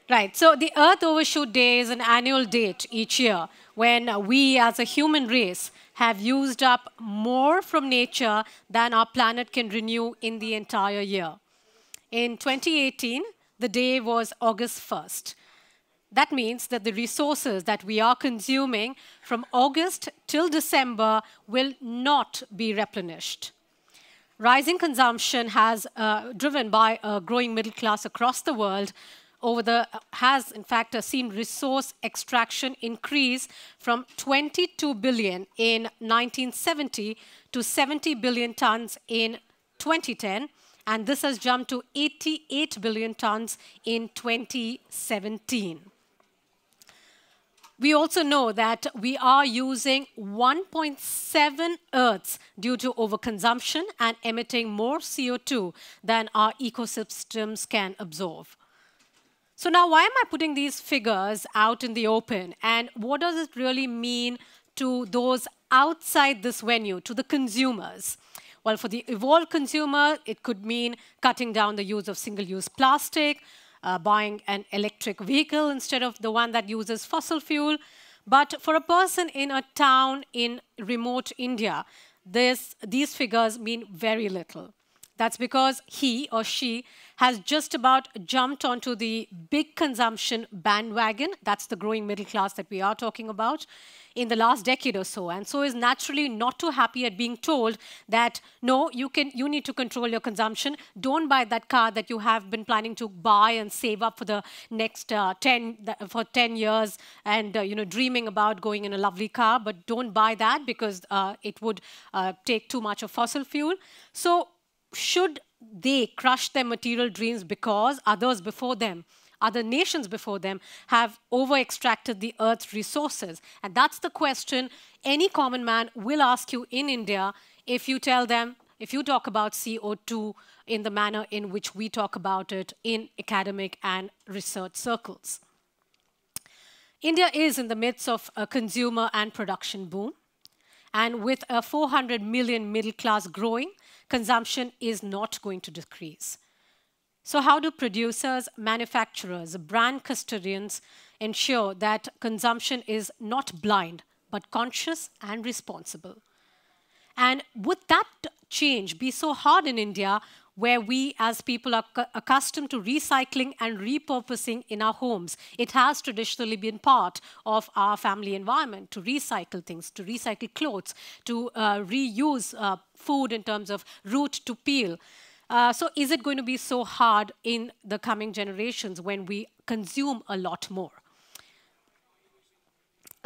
Right. So the Earth Overshoot Day is an annual date each year when we as a human race have used up more from nature than our planet can renew in the entire year. In 2018, the day was August 1st. That means that the resources that we are consuming from August till December will not be replenished. Rising consumption has driven by a growing middle class across the world has in fact seen resource extraction increase from 22 billion in 1970 to 70 billion tons in 2010, and this has jumped to 88 billion tons in 2017. We also know that we are using 1.7 Earths due to overconsumption and emitting more CO2 than our ecosystems can absorb. So now, why am I putting these figures out in the open? And what does it really mean to those outside this venue, to the consumers? Well, for the evolved consumer, it could mean cutting down the use of single-use plastic, buying an electric vehicle instead of the one that uses fossil fuel. But for a person in a town in remote India, these figures mean very little. That's because he or she has just about jumped onto the big consumption bandwagon. That's the growing middle class that we are talking about in the last decade or so, and so is naturally not too happy at being told that, no, you need to control your consumption. Don't buy that car that you have been planning to buy and save up for the next 10 years and dreaming about going in a lovely car, but don't buy that because it would take too much of fossil fuel. So should they crush their material dreams because others before them, other nations before them, have over-extracted the Earth's resources? And that's the question any common man will ask you in India if you tell them, if you talk about CO2 in the manner in which we talk about it in academic and research circles. India is in the midst of a consumer and production boom. And with a 400 million middle class growing, consumption is not going to decrease. So how do producers, manufacturers, brand custodians ensure that consumption is not blind, but conscious and responsible? And would that change be so hard in India, where we as people are accustomed to recycling and repurposing in our homes? It has traditionally been part of our family environment to recycle things, to recycle clothes, to reuse food in terms of root to peel. So is it going to be so hard in the coming generations when we consume a lot more?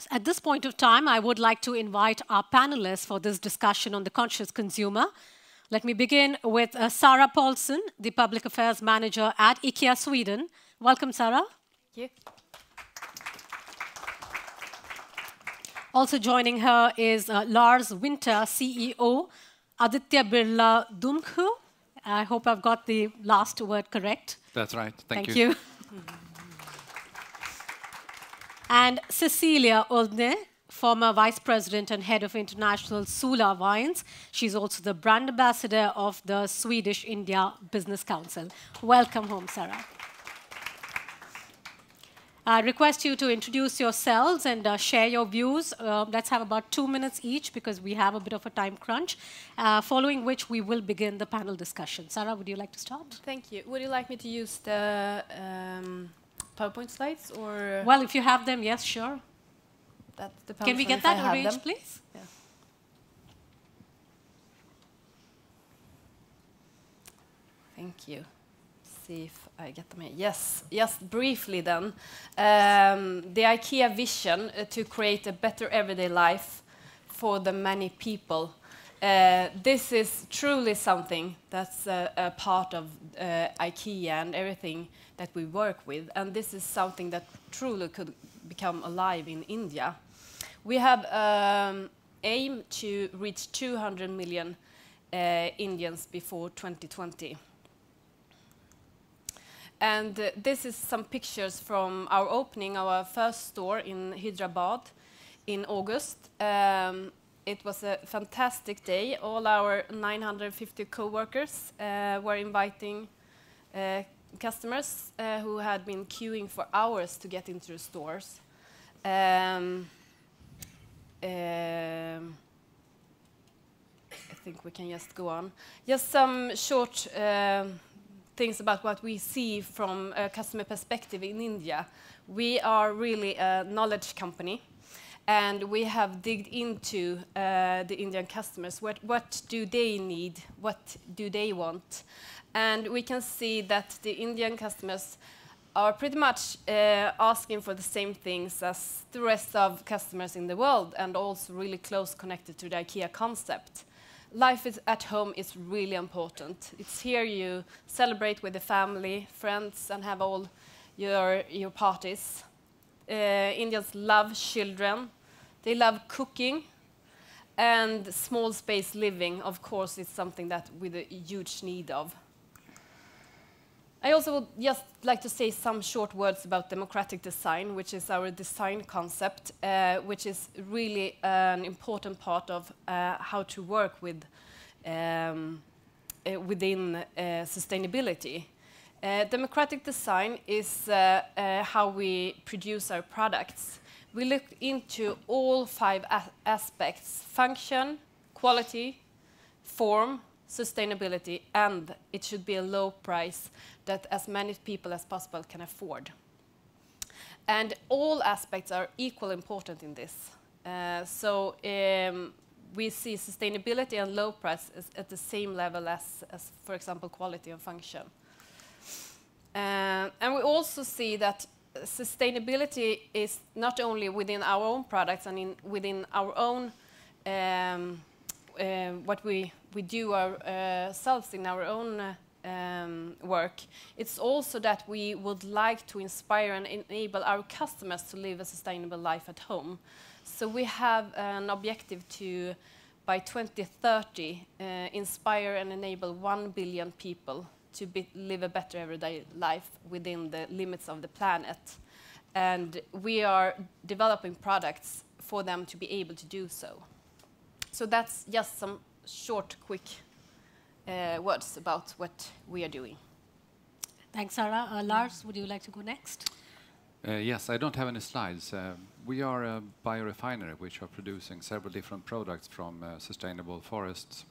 At this point of time, I would like to invite our panelists for this discussion on the conscious consumer. Let me begin with Sara Paulsson, the Public Affairs Manager at IKEA Sweden. Welcome, Sara. Thank you. Also joining her is Lars Winter, CEO, Aditya Birla Domsjö. I hope I've got the last word correct. That's right. Thank you. Thank you. And Cecilia Oldne, former Vice President and Head of International Sula Wines. She's also the brand ambassador of the Swedish India Business Council. Welcome home, Sara. I request you to introduce yourselves and share your views. Let's have about 2 minutes each because we have a bit of a time crunch, following which we will begin the panel discussion. Sara, would you like to start? Thank you. Would you like me to use the PowerPoint slides, or? Well, if you have them, yes, sure. That's the Can we get that arranged, please? Yeah. Thank you. See if I get them here. Yes, just briefly then. The IKEA vision to create a better everyday life for the many people. This is truly something that's a part of IKEA and everything that we work with. And this is something that truly could become alive in India. We have aim to reach 200 million Indians before 2020. And this is some pictures from our opening, our first store in Hyderabad in August. It was a fantastic day. All our 950 co-workers were inviting customers who had been queuing for hours to get into the stores. I think we can just go on. Just some short things about what we see from a customer perspective in India. We are really a knowledge company, and we have digged into the Indian customers. What do they need? What do they want? And we can see that the Indian customers are pretty much asking for the same things as the rest of customers in the world, and also really close connected to the IKEA concept. Life at home is really important. It's here you celebrate with the family, friends, and have all your parties. Indians love children. They love cooking. And small space living, of course, is something that with a huge need of. I also would just like to say some short words about democratic design, which is our design concept, which is really an important part of how to work with within sustainability. Democratic design is how we produce our products. We look into all 5 aspects: function, quality, form, sustainability, and it should be a low price that as many people as possible can afford. And all aspects are equally important in this. We see sustainability and low price at the same level as, for example, quality and function. And we also see that sustainability is not only within our own products and within our own what we do ourselves in our own work. It's also that we would like to inspire and enable our customers to live a sustainable life at home. So we have an objective to, by 2030, inspire and enable 1 billion people to live a better everyday life within the limits of the planet. And we are developing products for them to be able to do so. So that's just some short, quick words about what we are doing. Thanks, Sara. Lars, would you like to go next? Yes, I don't have any slides. We are a biorefinery which are producing several different products from sustainable forests.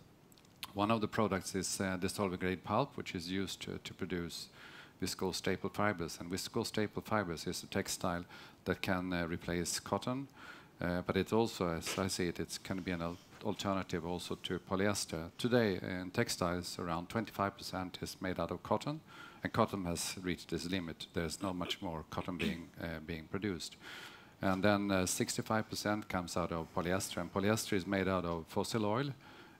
One of the products is dissolving grade pulp, which is used to produce viscose staple fibers. And viscose staple fibers is a textile that can replace cotton, but it also, as I see it, it can be an alternative also to polyester. Today, in textiles, around 25% is made out of cotton, and cotton has reached this limit. There's not much more cotton being produced. And then 65% comes out of polyester, and polyester is made out of fossil oil.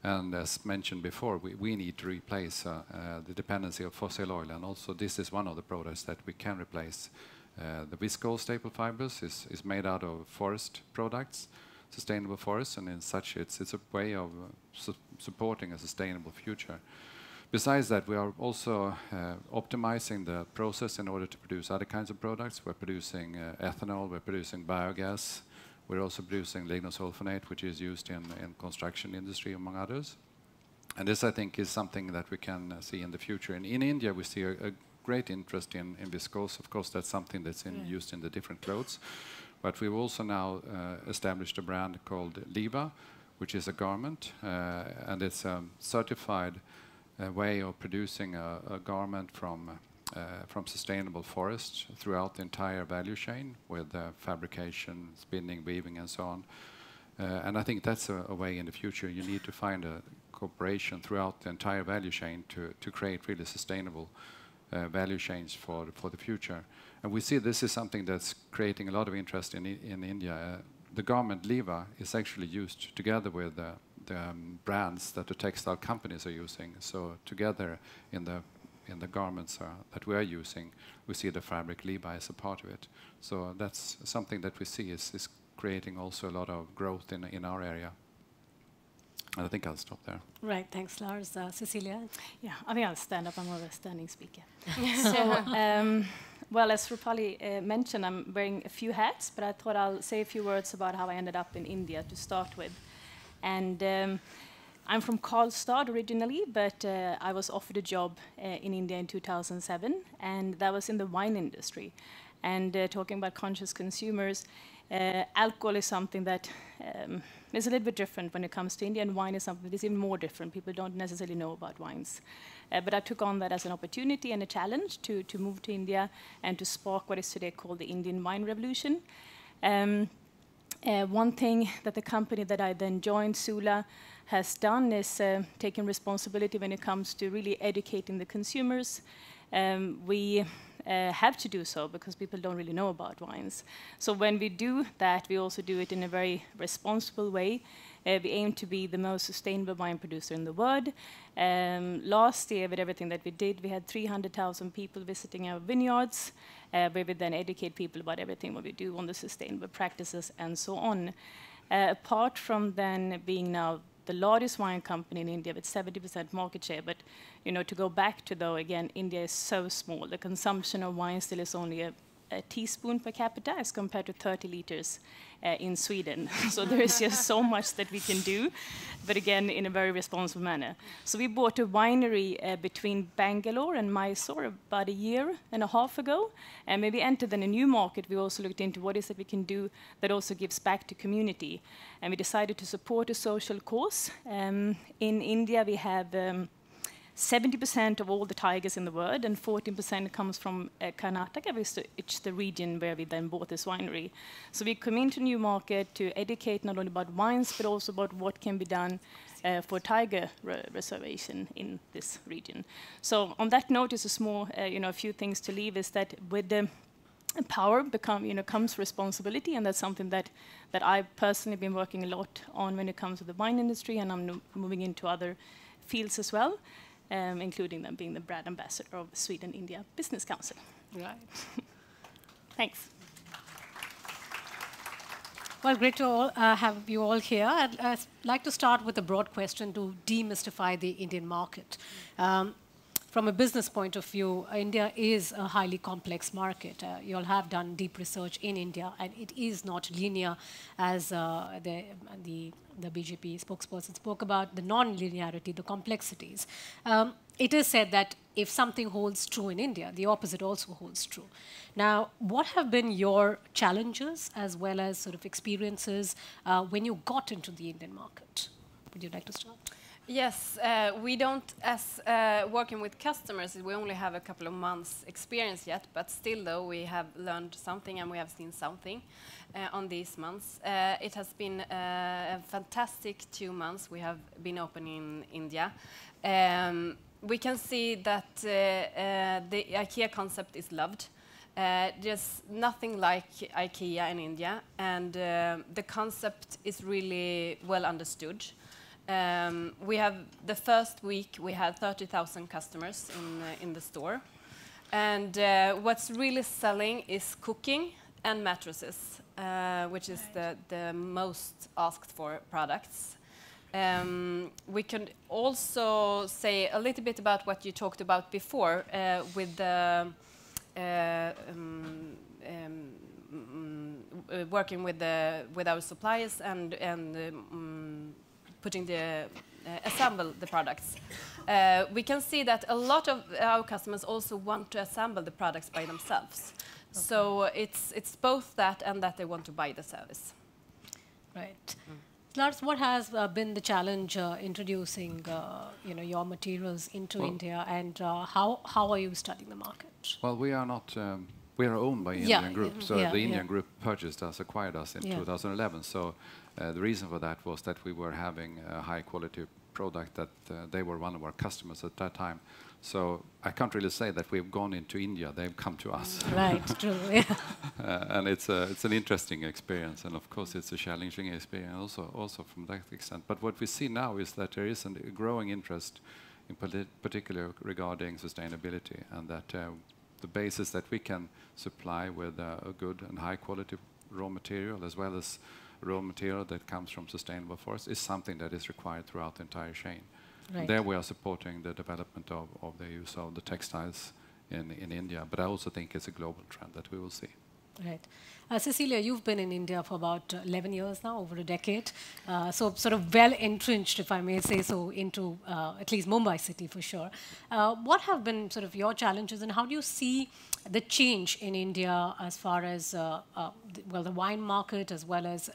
And as mentioned before, we need to replace the dependency of fossil oil, and also this is one of the products that we can replace. The viscose staple fibers is made out of forest products, sustainable forests, and in such it's a way of supporting a sustainable future. Besides that, we are also optimizing the process in order to produce other kinds of products. We're producing ethanol, we're producing biogas, we're also producing lignosulfonate, which is used in construction industry, among others. And this, I think, is something that we can see in the future. And in India, we see a great interest in viscose. Of course, that's something that's used in the different clothes. But we've also now established a brand called Liva, which is a garment, and it's a certified way of producing a garment from sustainable forests throughout the entire value chain with fabrication, spinning, weaving, and so on. And I think that's a way in the future. You need to find a cooperation throughout the entire value chain to create really sustainable value chains for the future. And we see this is something that's creating a lot of interest in India. The garment Liva is actually used together with the brands that the textile companies are using. So together in the garments that we are using, we see the fabric Liva as a part of it. So that's something that we see is creating also a lot of growth in our area. And I think I'll stop there. Right, thanks, Lars. Cecilia? Yeah, I think I'll stand up. I'm more of a standing speaker. So, well, as Rupali mentioned, I'm wearing a few hats, but I thought I'll say a few words about how I ended up in India to start with. And I'm from Karlstad originally, but I was offered a job in India in 2007, and that was in the wine industry. And talking about conscious consumers, alcohol is something that is a little bit different when it comes to India, and wine is something that is even more different. People don't necessarily know about wines. But I took on that as an opportunity and a challenge to move to India and to spark what is today called the Indian wine revolution. One thing that the company that I then joined, Sula, has done is taking responsibility when it comes to really educating the consumers. We have to do so because people don't really know about wines. So when we do that, we also do it in a very responsible way. We aim to be the most sustainable wine producer in the world. Last year, with everything that we did, we had 300,000 people visiting our vineyards, where we then educate people about everything what we do on the sustainable practices and so on. Apart from then being now the largest wine company in India with 70% market share, but to go back to though, again, India is so small. The consumption of wine still is only a teaspoon per capita as compared to 30 liters in Sweden. So there is just so much that we can do, but again, in a very responsible manner. So we bought a winery between Bangalore and Mysore about a year and a half ago, and maybe entered in a new market. We also looked into what is that we can do that also gives back to community. And we decided to support a social cause. In India, we have 70% of all the tigers in the world, and 14% comes from Karnataka, which is the region where we then bought this winery. So we come into a new market to educate not only about wines, but also about what can be done for tiger reservation in this region. So on that note, just a small, a few things to leave is that with the power comes responsibility, and that's something that I've personally been working a lot on when it comes to the wine industry, and I'm moving into other fields as well. Including them being the brand ambassador of Sweden-India Business Council. Right. Thanks. Well, great to have you all here. I'd like to start with a broad question to demystify the Indian market. From a business point of view, India is a highly complex market. You all have done deep research in India, and it is not linear, as the BJP spokesperson spoke about, the non-linearity, the complexities. It is said that if something holds true in India, the opposite also holds true. Now, what have been your challenges as well as sort of experiences when you got into the Indian market? Would you like to start? Yes, we don't, as working with customers, we only have a couple of months experience yet, but still though we have learned something and we have seen something on these months. It has been a fantastic 2 months we have been open in India. We can see that the IKEA concept is loved. There's nothing like IKEA in India, and the concept is really well understood. We have the first week we had 30,000 customers in the store, and what's really selling is cooking and mattresses, which is the most asked for products. We can also say a little bit about what you talked about before with the working with our suppliers and putting assemble the products. We can see that a lot of our customers also want to assemble the products by themselves. Okay. So it's both that and that they want to buy the service. Right. Lars, what has been the challenge introducing your materials into India, and how are you studying the market? Well, we are not. We are owned by Indian Group, so the Indian Group purchased us, acquired us in 2011. So the reason for that was that we were having a high-quality product that they were one of our customers at that time. So I can't really say that we've gone into India; they've come to us. Right, true. And it's an interesting experience, and of course it's a challenging experience also from that extent. But what we see now is that there is a growing interest, in particular regarding sustainability, and that the basis that we can supply with a good and high-quality raw material, as well as raw material that comes from sustainable forests, is something that is required throughout the entire chain. Right. There we are supporting the development of the use of the textiles in India, but I also think it's a global trend that we will see. Right. Cecilia, you've been in India for about 11 years now, over a decade. So sort of well entrenched, if I may say so, into at least Mumbai city for sure. What have been sort of your challenges and how do you see the change in India as far as, well, the wine market as well as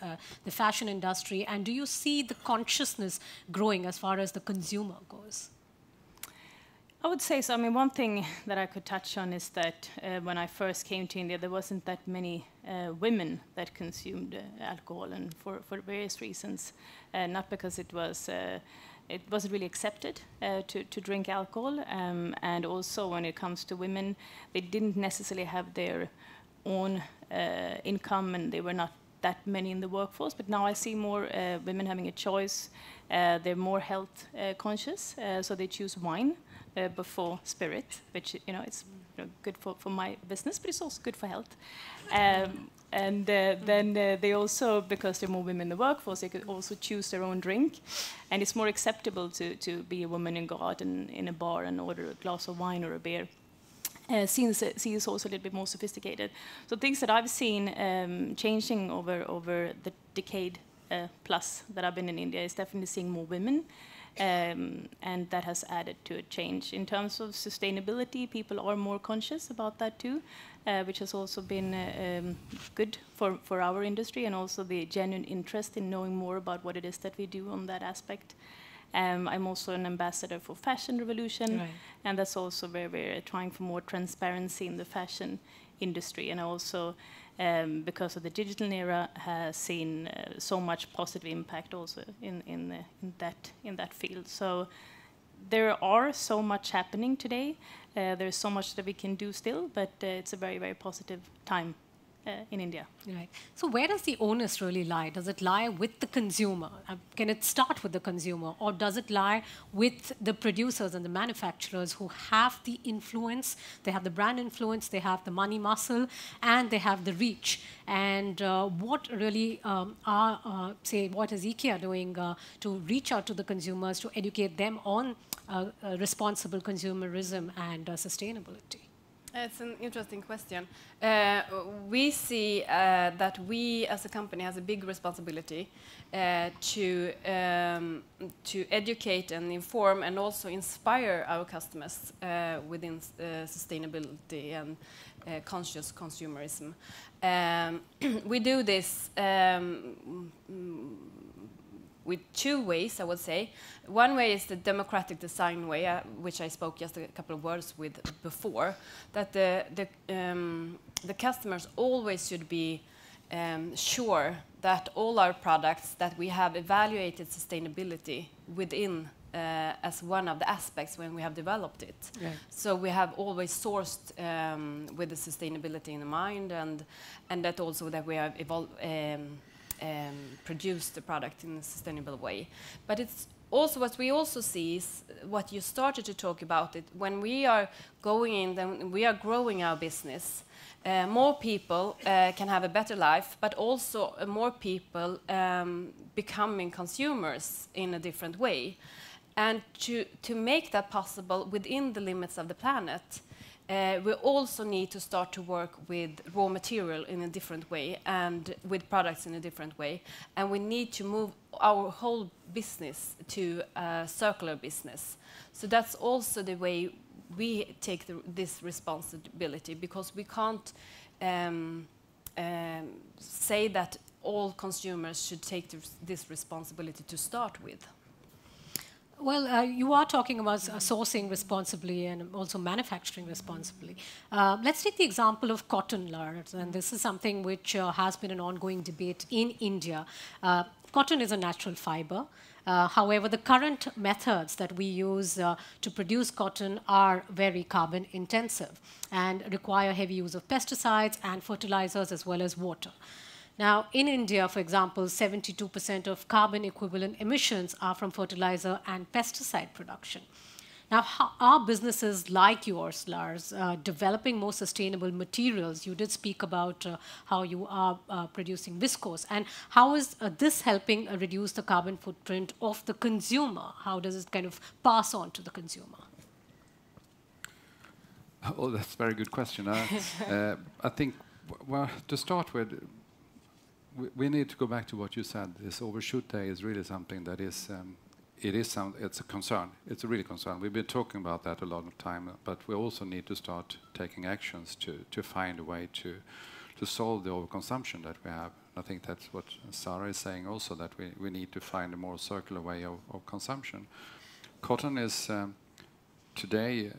the fashion industry? And do you see the consciousness growing as far as the consumer goes? I would say so. I mean, one thing that I could touch on is that when I first came to India, there wasn't that many women that consumed alcohol, and for various reasons. Not because it wasn't really accepted to drink alcohol, and also when it comes to women, they didn't necessarily have their own income, and they were not that many in the workforce. But now I see more women having a choice. They're more health conscious, so they choose wine before spirit, which it's good for my business, but it's also good for health. And then they also, because there are more women in the workforce, they could also choose their own drink, and it's more acceptable to be a woman and go out in a bar and order a glass of wine or a beer. Since it's also a little bit more sophisticated. So things that I've seen changing over the decade plus that I've been in India is definitely seeing more women. And that has added to a change. In terms of sustainability, people are more conscious about that too, which has also been good for our industry, and also the genuine interest in knowing more about what it is that we do on that aspect. I'm also an ambassador for Fashion Revolution, right. And that's also where we're trying for more transparency in the fashion industry, and also because of the digital era, has seen so much positive impact also in that field. So there are so much happening today. There's so much that we can do still, but it's a very, very positive time in India. Right. So where does the onus really lie? Does it lie with the consumer? Can it start with the consumer? Or does it lie with the producers and the manufacturers who have the influence, they have the brand influence, they have the money muscle, and they have the reach? And what really what is IKEA doing to reach out to the consumers, to educate them on responsible consumerism and sustainability? It's an interesting question. We see that we as a company has a big responsibility to educate and inform and also inspire our customers within sustainability and conscious consumerism. We do this with two ways, I would say. One way is the democratic design way, which I spoke just a couple of words with before, that the customers always should be sure that all our products, that we have evaluated sustainability within as one of the aspects when we have developed it. Right. So we have always sourced with the sustainability in mind, and that also that we have produce the product in a sustainable way. But it's also what we also see is what you started to talk about it. When we are going in, then we are growing our business. More people can have a better life, but also more people becoming consumers in a different way. And to make that possible within the limits of the planet, we also need to start to work with raw material in a different way and with products in a different way. And we need to move our whole business to a circular business. So that's also the way we take this responsibility, because we can't say that all consumers should take this responsibility to start with. Well, you are talking about sourcing responsibly and also manufacturing responsibly. Let's take the example of cotton, Lars, and this is something which has been an ongoing debate in India. Cotton is a natural fiber. However, the current methods that we use to produce cotton are very carbon intensive and require heavy use of pesticides and fertilizers as well as water. Now, in India, for example, 72% of carbon equivalent emissions are from fertilizer and pesticide production. Now, how are businesses like yours, Lars, developing more sustainable materials? You did speak about how you are producing viscose. And how is this helping reduce the carbon footprint of the consumer? How does it kind of pass on to the consumer? Oh, that's a very good question. I think Well, to start with, we need to go back to what you said. This overshoot day is really something that is, it's a concern. It's a really concern. We've been talking about that a lot of time, but we also need to start taking actions to find a way to solve the overconsumption that we have. I think that's what Sara is saying also, that we need to find a more circular way of consumption. Cotton is, today,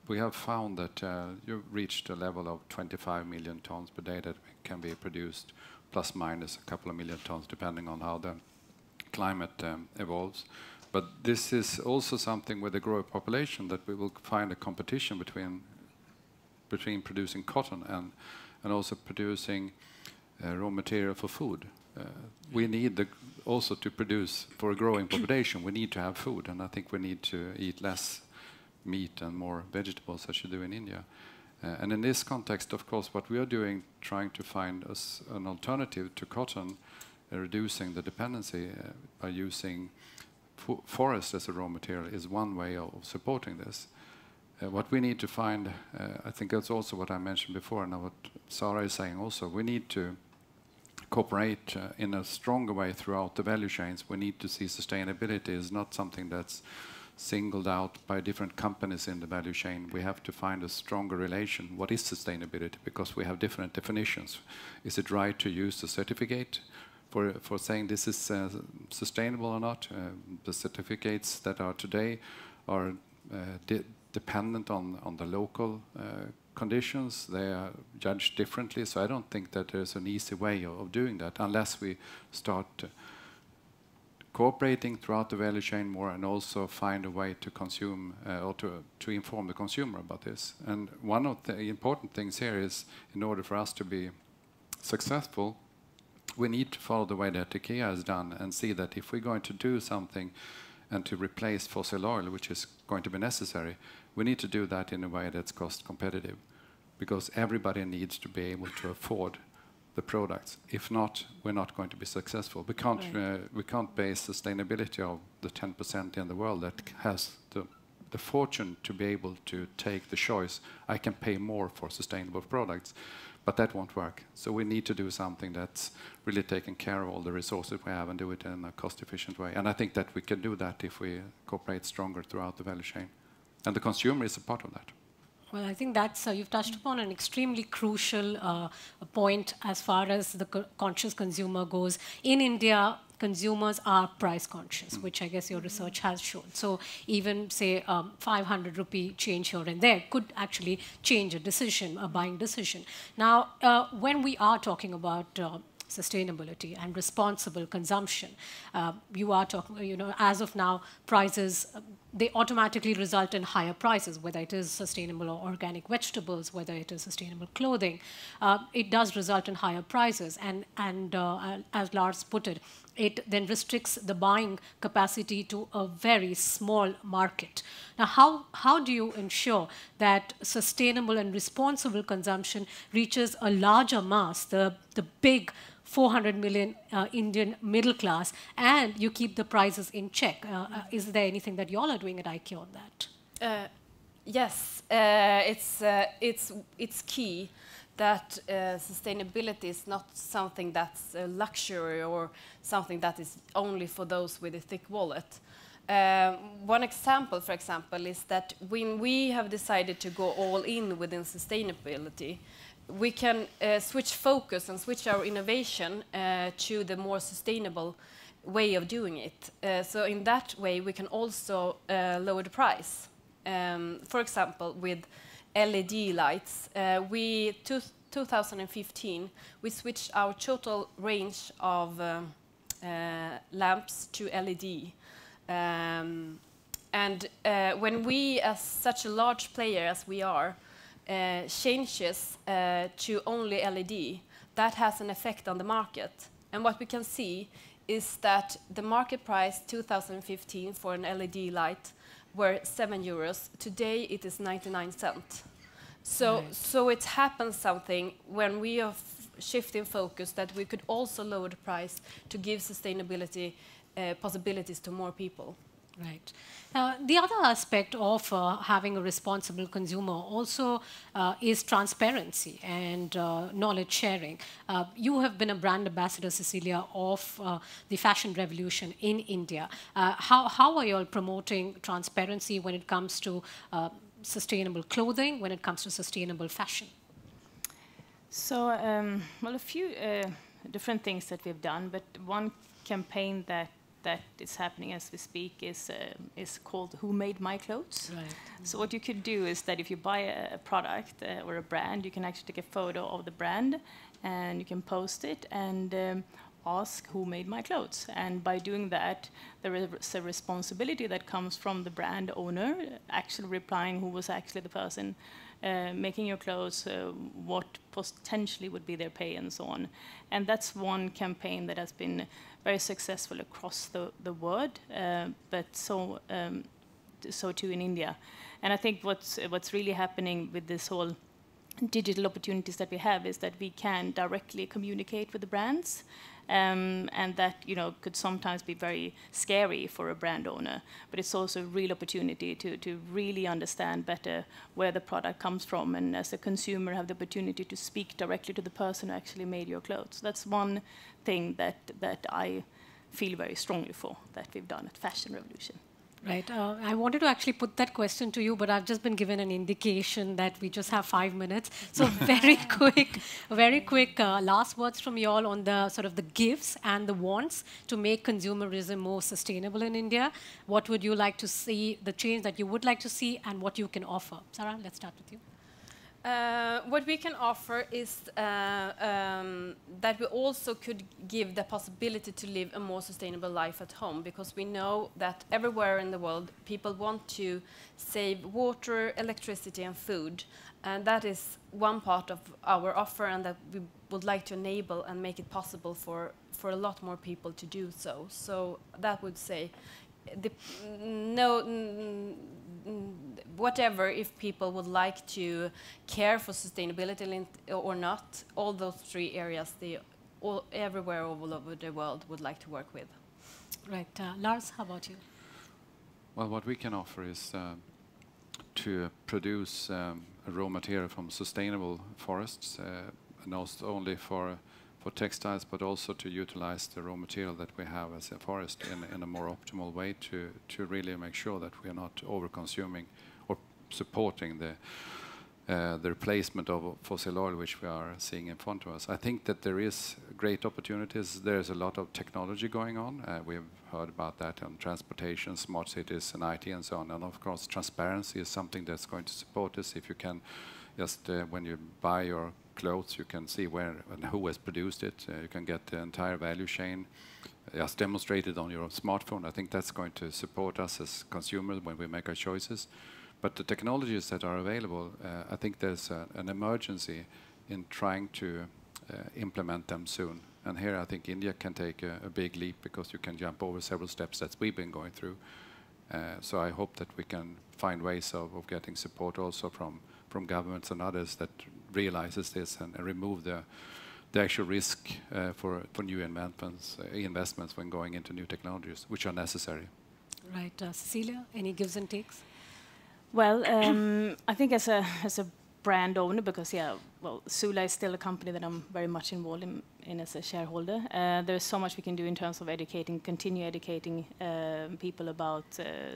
we have found that you've reached a level of 25 million tons per day that can be produced, plus minus a couple of million tons, depending on how the climate evolves. But this is also something with the growing population that we will find a competition between producing cotton and also producing raw material for food. We need also to produce for a growing population. We need to have food, and I think we need to eat less meat and more vegetables, as you do in India. And in this context, of course, what we are doing, trying to find an alternative to cotton, reducing the dependency by using forest as a raw material, is one way of supporting this. What we need to find, I think that's also what I mentioned before, and what Sara is saying also, we need to cooperate in a stronger way throughout the value chains. We need to see sustainability is not something that's singled out by different companies in the value chain. We have to find a stronger relation. What is sustainability? Because we have different definitions. Is it right to use the certificate for saying this is sustainable or not? The certificates that are today are dependent on the local conditions. They are judged differently. So I don't think that there's an easy way of doing that unless we start cooperating throughout the value chain more and also find a way to consume or to inform the consumer about this. And one of the important things here is, in order for us to be successful, we need to follow the way that IKEA has done and see that if we're going to do something and to replace fossil oil, which is going to be necessary, we need to do that in a way that's cost competitive, because everybody needs to be able to afford the products. If not, we're not going to be successful. We can't base sustainability of the 10% in the world that has the fortune to be able to take the choice. I can pay more for sustainable products, but that won't work. So we need to do something that's really taking care of all the resources we have and do it in a cost-efficient way. And I think that we can do that if we cooperate stronger throughout the value chain. And the consumer is a part of that. Well, I think that's, you've touched upon an extremely crucial point as far as the conscious consumer goes. In India, consumers are price conscious, which I guess your research has shown. So even, say, 500 rupee change here and there could actually change a decision, a buying decision. Now, when we are talking about sustainability and responsible consumption, you are talking, as of now, prices, they automatically result in higher prices, whether it is sustainable or organic vegetables, whether it is sustainable clothing. It does result in higher prices. And as Lars put it, it then restricts the buying capacity to a very small market. Now, how do you ensure that sustainable and responsible consumption reaches a larger mass, the big 400 million Indian middle class, and you keep the prices in check? Is there anything that you all are doing at IKEA on that? Yes, it's key that sustainability is not something that's a luxury or something that is only for those with a thick wallet. One example, for example, is that when we have decided to go all in within sustainability, we can switch focus and switch our innovation to the more sustainable way of doing it. So in that way, we can also lower the price. For example, with LED lights, 2015, we switched our total range of lamps to LED. When we, as such a large player as we are, changes to only LED, that has an effect on the market. And what we can see is that the market price 2015 for an LED light were €7. Today it is 99 cents. So it happens something when we are shifting focus that we could also lower the price to give sustainability possibilities to more people. Right. The other aspect of having a responsible consumer also is transparency and knowledge sharing. You have been a brand ambassador, Cecilia, of the fashion revolution in India. How are you all promoting transparency when it comes to sustainable clothing, when it comes to sustainable fashion? So, well, a few different things that we've done, but one campaign that is happening as we speak is called "Who Made My Clothes?" Right. So what you could do is that if you buy a product or a brand, you can actually take a photo of the brand and you can post it and ask who made my clothes. And by doing that, there is a responsibility that comes from the brand owner, actually replying who was actually the person making your clothes, what potentially would be their pay, and so on. And that's one campaign that has been very successful across the world, but so too in India. And I think what's really happening with this whole digital opportunities that we have is that we can directly communicate with the brands, and that could sometimes be very scary for a brand owner, but it's also a real opportunity to really understand better where the product comes from, and as a consumer have the opportunity to speak directly to the person who actually made your clothes. That's one thing that I feel very strongly for that we've done at Fashion Revolution. Right. I wanted to actually put that question to you, but I've just been given an indication that we just have 5 minutes. So very quick last words from you all on the sort of the gifts and the wants to make consumerism more sustainable in India. What would you like to see, the change that you would like to see, and what you can offer? Sara, let's start with you. What we can offer is that we also could give the possibility to live a more sustainable life at home, because we know that everywhere in the world people want to save water, electricity and food, and that is one part of our offer, and that we would like to enable and make it possible for a lot more people to do so. So that would say whatever, if people would like to care for sustainability or not, all those three areas, everywhere all over the world would like to work with. Right. Lars, how about you? Well, what we can offer is to produce a raw material from sustainable forests, not only for textiles, but also to utilize the raw material that we have as a forest in a more optimal way to really make sure that we are not over-consuming or supporting the replacement of fossil oil, which we are seeing in front of us. I think that there is great opportunities. There's a lot of technology going on. We've heard about that on transportation, smart cities, and IT, and so on. And of course, transparency is something that's going to support us. If you can just, when you buy your clothes, you can see where and who has produced it. You can get the entire value chain just demonstrated on your smartphone. I think that's going to support us as consumers when we make our choices. But the technologies that are available, I think there's an emergency in trying to implement them soon. And here I think India can take a big leap, because you can jump over several steps that we've been going through. So I hope that we can find ways of getting support also from governments and others that realizes this and remove the actual risk for new investments when going into new technologies, which are necessary. Right. Cecilia, any gives and takes? Well, I think as a brand owner, because Sula is still a company that I'm very much involved in as a shareholder. There's so much we can do in terms of continue educating people about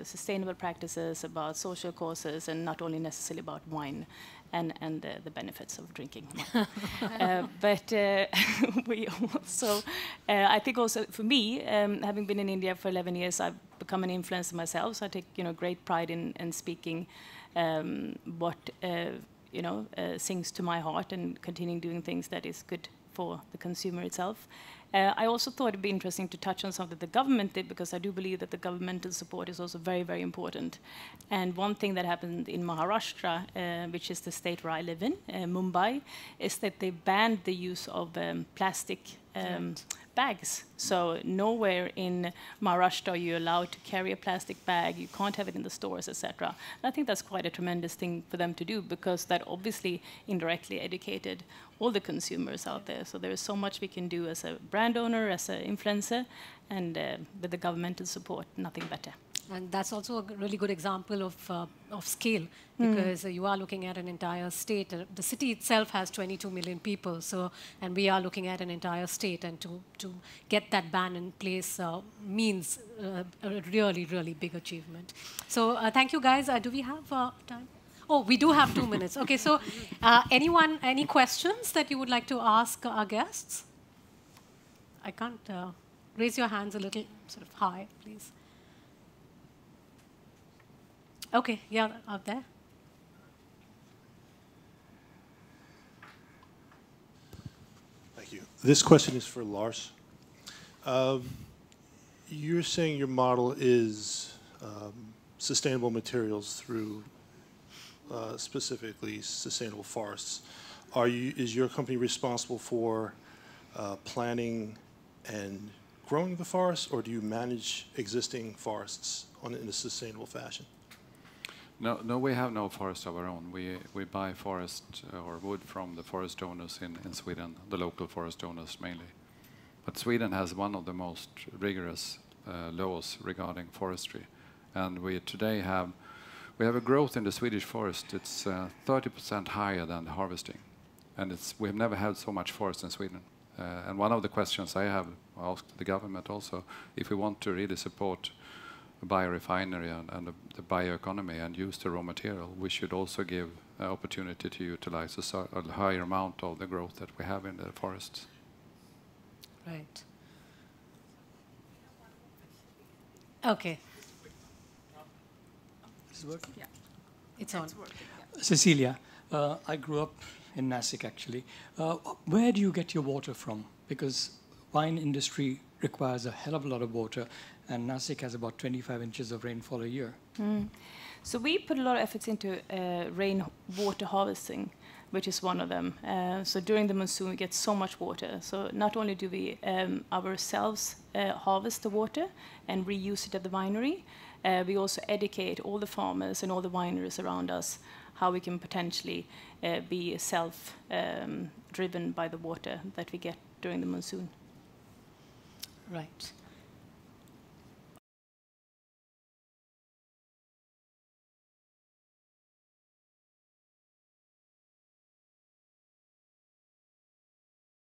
sustainable practices, about social causes, and not only necessarily about wine and the benefits of drinking wine. But we also, I think also for me, having been in India for 11 years, I've become an influencer myself. So I take great pride in speaking what sings to my heart, and continuing doing things that is good for the consumer itself. I also thought it'd be interesting to touch on something the government did, because I do believe that the governmental support is also very, very important. And one thing that happened in Maharashtra, which is the state where I live in, Mumbai, is that they banned the use of plastic bags. So nowhere in Maharashtra are you allowed to carry a plastic bag. You can't have it in the stores, etc. I think that's quite a tremendous thing for them to do, because that obviously indirectly educated all the consumers out there. So there is so much we can do as a brand owner, as an influencer, and with the governmental support, nothing better. And that's also a really good example of scale, because you are looking at an entire state. The city itself has 22 million people, and we are looking at an entire state. And to get that ban in place means a really, really big achievement. So thank you, guys. Do we have time? Oh, we do have 2 minutes. Okay, so anyone, any questions that you would like to ask our guests? I can't raise your hands a little sort of high, please. Okay, yeah, out there. Thank you. This question is for Lars. You're saying your model is sustainable materials through specifically sustainable forests. Is your company responsible for planning and growing the forests, or do you manage existing forests in a sustainable fashion? No, we have no forest of our own. We buy forest or wood from the forest owners in Sweden, the local forest owners mainly. But Sweden has one of the most rigorous laws regarding forestry, and we today have a growth in the Swedish forest. It's 30% higher than the harvesting, and we have never had so much forest in Sweden. And one of the questions I have asked the government also, if we want to really support biorefinery and the bioeconomy and use the raw material, we should also give opportunity to utilize a higher amount of the growth that we have in the forests. Right. Okay. Is it working? Yeah. It's on. Cecilia, I grew up in Nasik actually. Where do you get your water from? Because wine industry requires a hell of a lot of water, and Nasik has about 25 inches of rainfall a year. So we put a lot of efforts into rainwater harvesting, which is one of them. So during the monsoon, we get so much water. So not only do we ourselves harvest the water and reuse it at the winery, we also educate all the farmers and all the wineries around us how we can potentially be self-driven by the water that we get during the monsoon. Right.